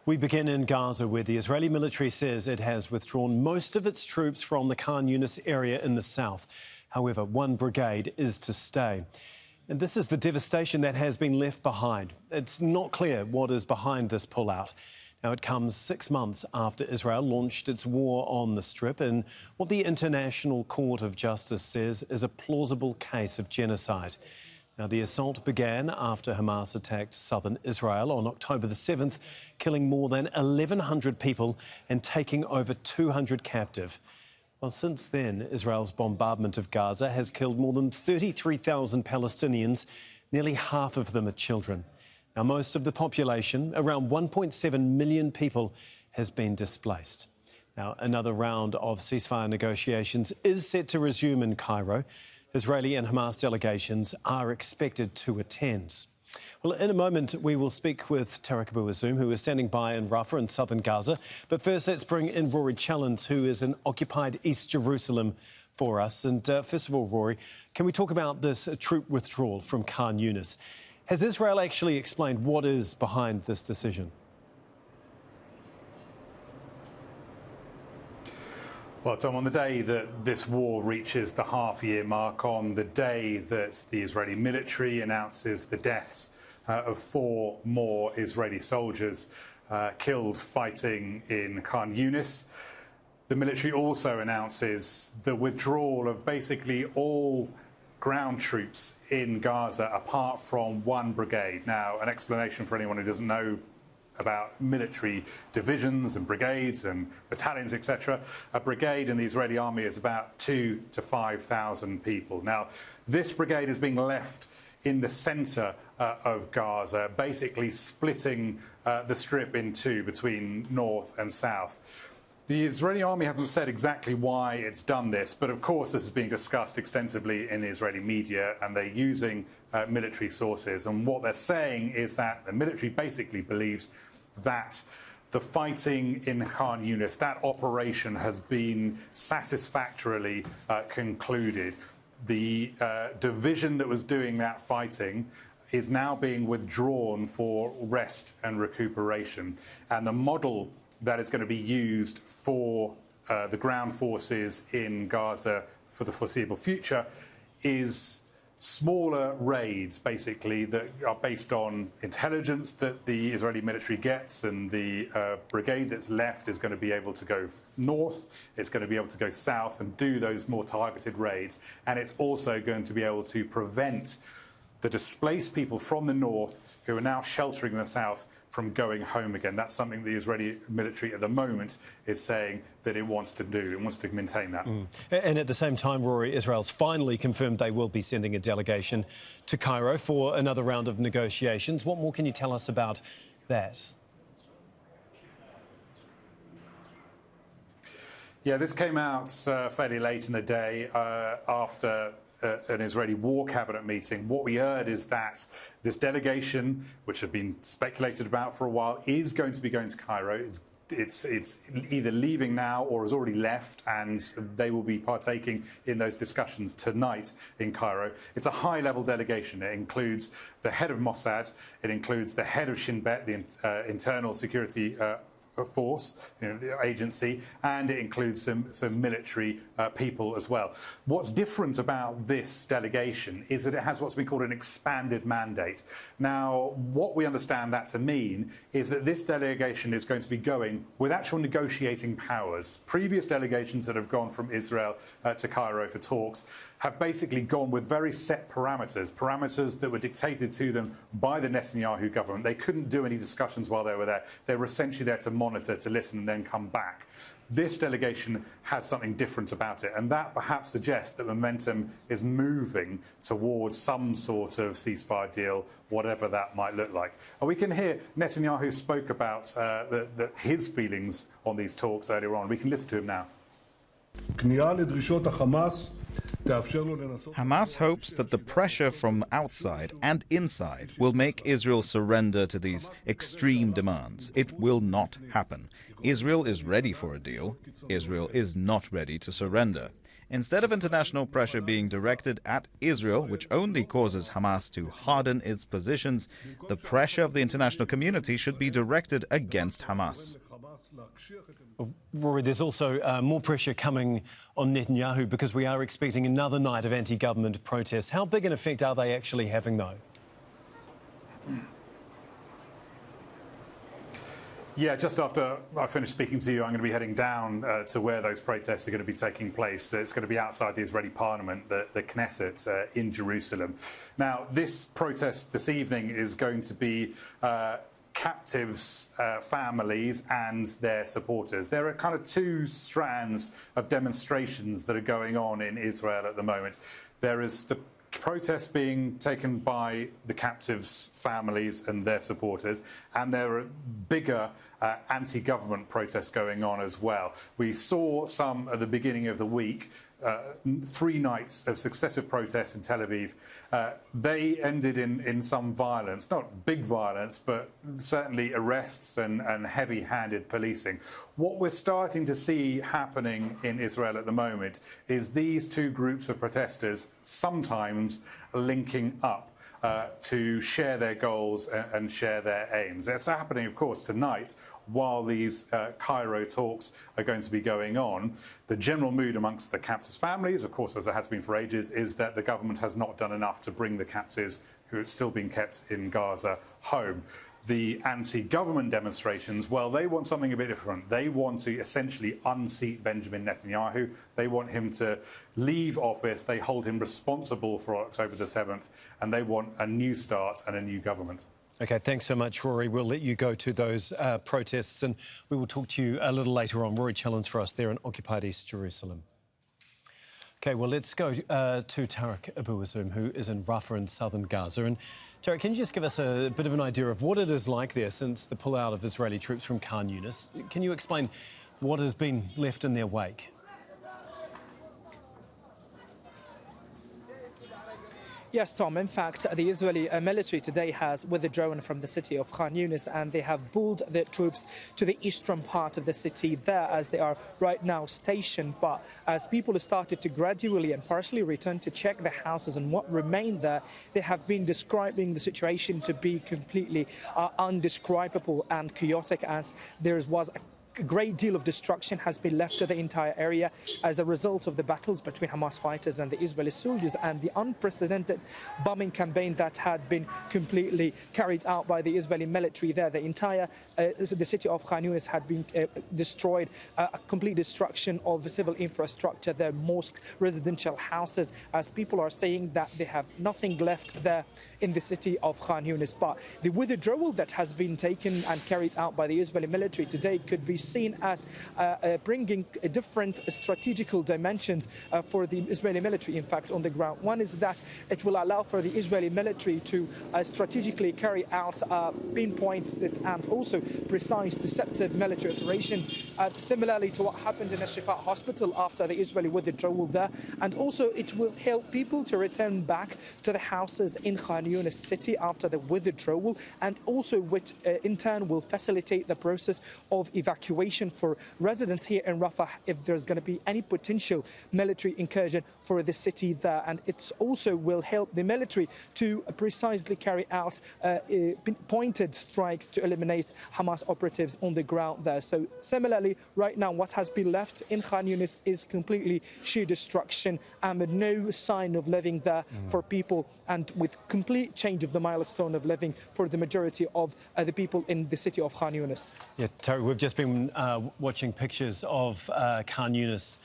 We begin in Gaza, where the Israeli military says it has withdrawn most of its troops from the Khan Younis area in the south. However, one brigade is to stay. And this is the devastation that has been left behind. It's not clear what is behind this pullout. Now, it comes 6 months after Israel launched its war on the Strip in what the International Court of Justice says is a plausible case of genocide. Now, the assault began after Hamas attacked southern Israel on October the 7th, killing more than 1,100 people and taking over 200 captive. Well, since then, Israel's bombardment of Gaza has killed more than 33,000 Palestinians, nearly half of them are children. Now, most of the population, around 1.7 million people, has been displaced. Now, another round of ceasefire negotiations is set to resume in Cairo. Israeli and Hamas delegations are expected to attend. Well, in a moment, we will speak with Tarek Abu Azum, who is standing by in Rafah in southern Gaza. But first, let's bring in Rory Challens, who is in occupied East Jerusalem for us. And first of all, Rory, can we talk about this troop withdrawal from Khan Younis? Has Israel actually explained what is behind this decision? Well, Tom, on the day that this war reaches the half-year mark, on the day that the Israeli military announces the deaths of 4 more Israeli soldiers killed fighting in Khan Younis, the military also announces the withdrawal of basically all ground troops in Gaza apart from one brigade. Now, an explanation for anyone who doesn't know about military divisions and brigades and battalions, etc. A brigade in the Israeli army is about 2,000 to 5,000 people. Now, this brigade is being left in the centre of Gaza, basically splitting the strip in two between north and south. The Israeli army hasn't said exactly why it's done this, but of course this is being discussed extensively in the Israeli media, and they're using military sources. And what they're saying is that the military basically believes that the fighting in Khan Younis, that operation has been satisfactorily concluded. The division that was doing that fighting is now being withdrawn for rest and recuperation. And the model that is going to be used for the ground forces in Gaza for the foreseeable future is smaller raids, basically, that are based on intelligence that the Israeli military gets, and the brigade that's left is going to be able to go north, it's going to be able to go south and do those more targeted raids, and it's also going to be able to prevent the displaced people from the north who are now sheltering in the south from going home again. That's something the Israeli military at the moment is saying that it wants to do. It wants to maintain that. And at the same time, Rory, Israel's finally confirmed they will be sending a delegation to Cairo for another round of negotiations. What more can you tell us about that? Yeah, this came out fairly late in the day after an Israeli war cabinet meeting. What we heard is that this delegation, which had been speculated about for a while, is going to be going to Cairo. It's either leaving now or has already left, and they will be partaking in those discussions tonight in Cairo. It's a high-level delegation. It includes the head of Mossad, it includes the head of Shin Bet, the internal security force, the agency, and it includes some military people as well. What's different about this delegation is that it has what's been called an expanded mandate. Now, what we understand that to mean is that this delegation is going to be going with actual negotiating powers. Previous delegations that have gone from Israel to Cairo for talks have basically gone with very set parameters that were dictated to them by the Netanyahu government. They couldn't do any discussions while they were there. They were essentially there to monitor, to listen, and then come back. This delegation has something different about it, and that perhaps suggests that momentum is moving towards some sort of ceasefire deal, whatever that might look like. And we can hear Netanyahu spoke about his feelings on these talks earlier on. We can listen to him now. Hamas hopes that the pressure from outside and inside will make Israel surrender to these extreme demands. It will not happen. Israel is ready for a deal. Israel is not ready to surrender. Instead of international pressure being directed at Israel, which only causes Hamas to harden its positions, the pressure of the international community should be directed against Hamas. Rory, there's also more pressure coming on Netanyahu because we are expecting another night of anti-government protests. How big an effect are they actually having, though? Yeah, just after I finish speaking to you, I'm going to be heading down to where those protests are going to be taking place. It's going to be outside the Israeli parliament, the Knesset, in Jerusalem. Now, this protest this evening is going to be captives, families and their supporters. There are kind of two strands of demonstrations that are going on in Israel at the moment. There is the protests being taken by the captives' families and their supporters, and there are bigger anti-government protests going on as well. We saw some at the beginning of the week, 3 nights of successive protests in Tel Aviv. They ended in some violence, not big violence, but certainly arrests and heavy-handed policing. What we're starting to see happening in Israel at the moment is these two groups of protesters sometimes linking up to share their goals and share their aims. It's happening, of course, tonight while these Cairo talks are going to be going on. The general mood amongst the captives' families, of course, as it has been for ages, is that the government has not done enough to bring the captives who are still being kept in Gaza home. The anti-government demonstrations, well, they want something a bit different. They want to essentially unseat Benjamin Netanyahu. They want him to leave office. They hold him responsible for October the 7th, and they want a new start and a new government. OK, thanks so much, Rory. We'll let you go to those protests, and we will talk to you a little later on. Rory Challens for us there in occupied East Jerusalem. OK, well, let's go to Tarek Abu Azum, who is in Rafah in southern Gaza. And Tarek, can you just give us a bit of an idea of what it is like there since the pullout of Israeli troops from Khan Younis? Can you explain what has been left in their wake? Yes, Tom. In fact, the Israeli military today has withdrawn from the city of Khan Younis, and they have pulled their troops to the eastern part of the city there as they are right now stationed. But as people started to gradually and partially return to check the houses and what remained there, they have been describing the situation to be completely undescribable and chaotic, as there was a great deal of destruction has been left to the entire area as a result of the battles between Hamas fighters and the Israeli soldiers and the unprecedented bombing campaign that had been completely carried out by the Israeli military there. The entire the city of Khan Younis had been destroyed, a complete destruction of civil infrastructure, their mosques, residential houses, as people are saying that they have nothing left there in the city of Khan Younis. But the withdrawal that has been taken and carried out by the Israeli military today could be seen as bringing different strategical dimensions for the Israeli military, in fact, on the ground. One is that it will allow for the Israeli military to strategically carry out pinpointed and also precise deceptive military operations, similarly to what happened in Al-Shifa hospital after the Israeli withdrawal there. And also it will help people to return back to the houses in Khan Younis city after the withdrawal, and also which in turn will facilitate the process of evacuation for residents here in Rafah if there's going to be any potential military incursion for the city there. And it also will help the military to precisely carry out pointed strikes to eliminate Hamas operatives on the ground there. So similarly, right now what has been left in Khan Younis is completely sheer destruction and no sign of living there for people, and with complete change of the milestone of living for the majority of the people in the city of Khan Younis. Yeah, Terry, we've just been watching pictures of Khan Younis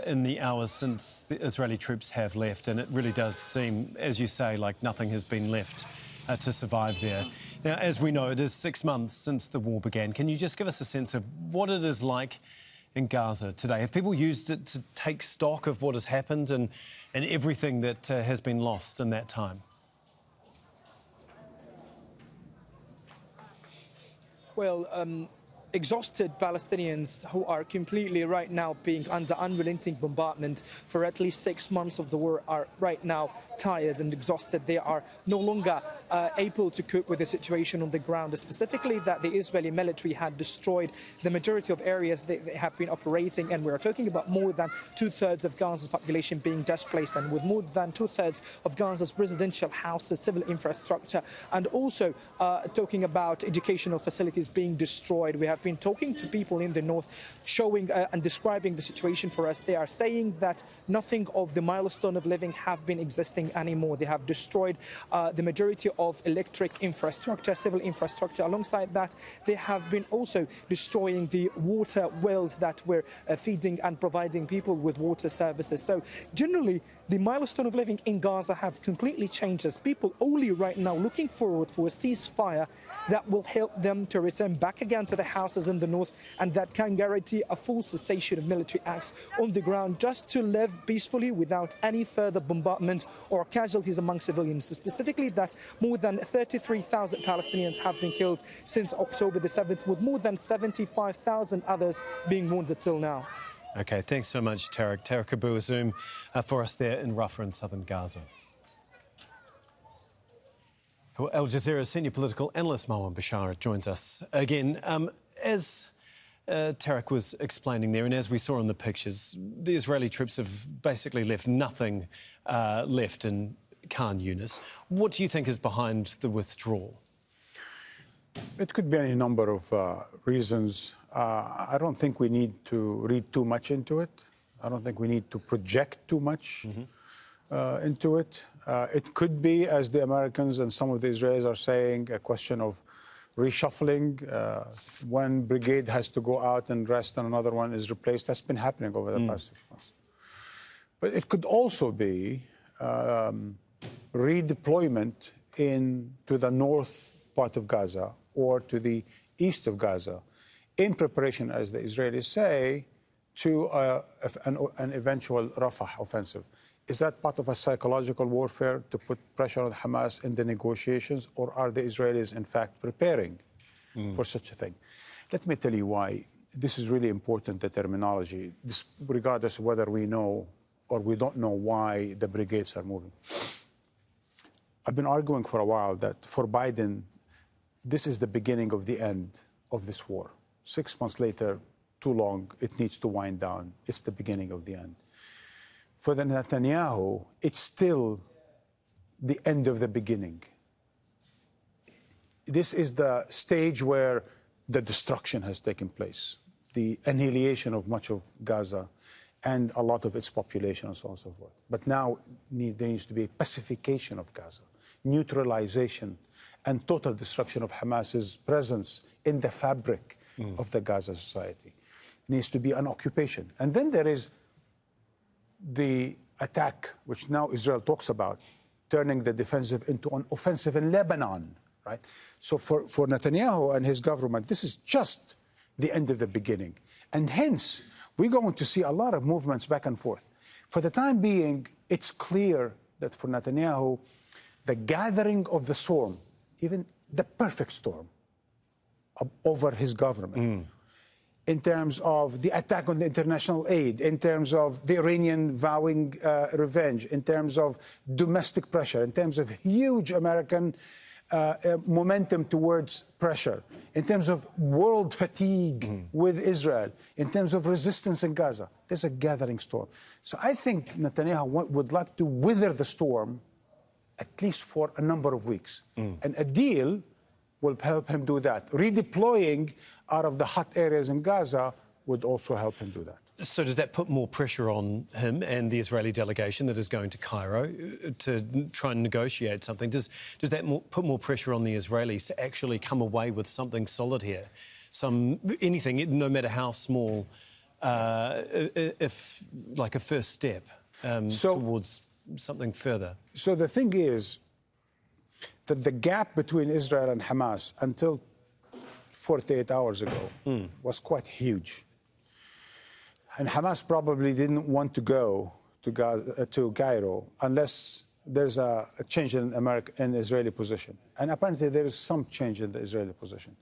in the hours since the Israeli troops have left, and it really does seem, as you say, like nothing has been left to survive there. Now, as we know, it is 6 months since the war began. Can you just give us a sense of what it is like in Gaza today? Have people used it to take stock of what has happened and everything that has been lost in that time? Well, exhausted Palestinians who are completely right now being under unrelenting bombardment for at least 6 months of the war are right now tired and exhausted. They are no longer able to cope with the situation on the ground, specifically that the Israeli military had destroyed the majority of areas they have been operating, and we're talking about more than 2/3 of Gaza's population being displaced, and with more than 2/3 of Gaza's residential houses, civil infrastructure, and also talking about educational facilities being destroyed. We have been talking to people in the north, showing and describing the situation for us. They are saying that nothing of the milestone of living have been existing anymore. They have destroyed the majority of electric infrastructure, civil infrastructure. Alongside that, they have been also destroying the water wells that were feeding and providing people with water services. So generally, the milestone of living in Gaza have completely changed, as people only right now looking forward for a ceasefire that will help them to return back again to the houses in the north, and that can guarantee a full cessation of military acts on the ground, just to live peacefully without any further bombardment or casualties among civilians. Specifically, that more than 33,000 Palestinians have been killed since October the 7th, with more than 75,000 others being wounded till now. OK, thanks so much, Tarek. Tarek Abu Azoum for us there in Rafah in southern Gaza. Al Jazeera senior political analyst Marwan Bishara joins us again. As Tarek was explaining there, and as we saw in the pictures, the Israeli troops have basically left nothing left in Khan Younis. What do you think is behind the withdrawal? It could be any number of reasons. I don't think we need to read too much into it. I don't think we need to project too much into it. It could be, as the Americans and some of the Israelis are saying, a question of reshuffling. One brigade has to go out and rest and another one is replaced. That's been happening over the past 6 months. But it could also be redeployment into the north part of Gaza or to the east of Gaza in preparation, as the Israelis say, to an eventual Rafah offensive. Is that part of a psychological warfare to put pressure on Hamas in the negotiations, or are the Israelis, in fact, preparing for such a thing? Let me tell you why. This is really important, the terminology, regardless of whether we know or we don't know why the brigades are moving. I've been arguing for a while that for Biden, this is the beginning of the end of this war. 6 months later, too long, it needs to wind down. It's the beginning of the end. For the Netanyahu, it's still the end of the beginning. This is the stage where the destruction has taken place, the annihilation of much of Gaza and a lot of its population and so on and so forth. But now there needs to be a pacification of Gaza, neutralization and total destruction of Hamas's presence in the fabric of the Gaza society. It needs to be an occupation. And then there is the attack, which now Israel talks about, turning the defensive into an offensive in Lebanon, right? So for Netanyahu and his government, this is just the end of the beginning. And hence, we're going to see a lot of movements back and forth. For the time being, it's clear that for Netanyahu, the gathering of the storm, even the perfect storm, over his government, in terms of the attack on the international aid, in terms of the Iranian vowing revenge, in terms of domestic pressure, in terms of huge American momentum towards pressure, in terms of world fatigue with Israel, in terms of resistance in Gaza. There's a gathering storm. So I think Netanyahu would like to weather the storm at least for a number of weeks. And a deal will help him do that. Redeploying out of the hot areas in Gaza would also help him do that. So does that put more pressure on him and the Israeli delegation that is going to Cairo to try and negotiate something? Does that put more pressure on the Israelis to actually come away with something solid here? Anything, no matter how small, if like a first step towards something further? So the thing is that the gap between Israel and Hamas until 48 hours ago was quite huge. And Hamas probably didn't want to go to Cairo unless there's a change in Israeli position. And apparently there is some change in the Israeli position.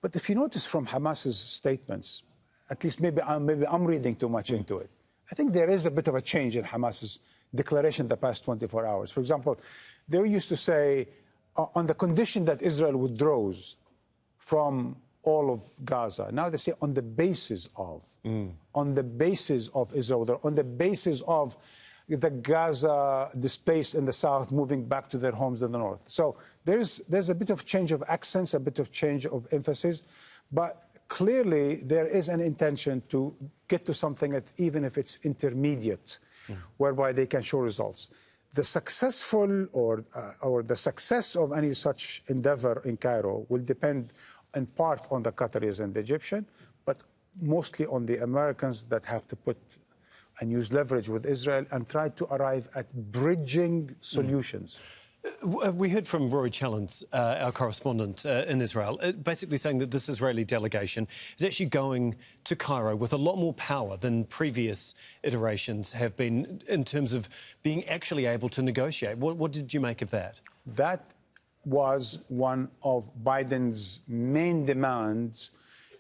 But if you notice from Hamas's statements, at least maybe I'm reading too much into it, I think there is a bit of a change in Hamas's declaration the past 24 hours. For example, they used to say, on the condition that Israel withdraws from all of Gaza. Now they say on the basis of, on the basis of Israel, on the basis of the Gaza displaced in the south moving back to their homes in the north. So there's a bit of change of accents, a bit of change of emphasis, but clearly there is an intention to get to something that, even if it's intermediate, whereby they can show results. The successful or the success of any such endeavor in Cairo will depend in part on the Qataris and the Egyptian, but mostly on the Americans that have to put and use leverage with Israel and try to arrive at bridging solutions. We heard from Rory Challens, our correspondent in Israel, basically saying that this Israeli delegation is actually going to Cairo with a lot more power than previous iterations have been in terms of being actually able to negotiate. What did you make of that? That was one of Biden's main demands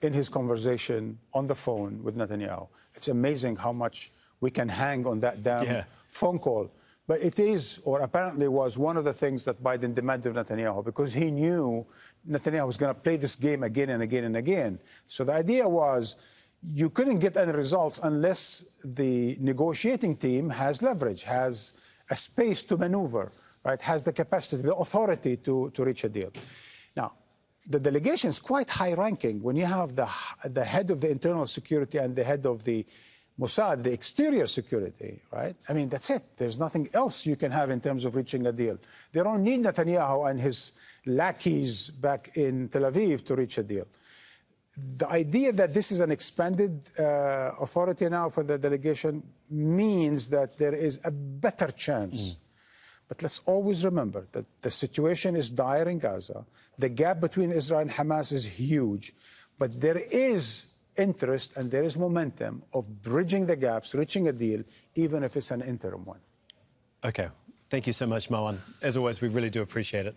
in his conversation on the phone with Netanyahu. It's amazing how much we can hang on that damn phone call. But it is, or apparently was, one of the things that Biden demanded of Netanyahu, because he knew Netanyahu was going to play this game again and again and again. So the idea was you couldn't get any results unless the negotiating team has leverage, has a space to maneuver, right? Has the capacity, the authority to reach a deal. Now, the delegation is quite high-ranking. When you have the head of the internal security and the head of the Mossad, the exterior security, right? I mean, that's it. There's nothing else you can have in terms of reaching a deal. They don't need Netanyahu and his lackeys back in Tel Aviv to reach a deal. The idea that this is an expanded authority now for the delegation means that there is a better chance. But let's always remember that the situation is dire in Gaza. The gap between Israel and Hamas is huge. But there is interest and there is momentum of bridging the gaps, reaching a deal, even if it's an interim one. OK. Thank you so much, Marwan. As always, we really do appreciate it.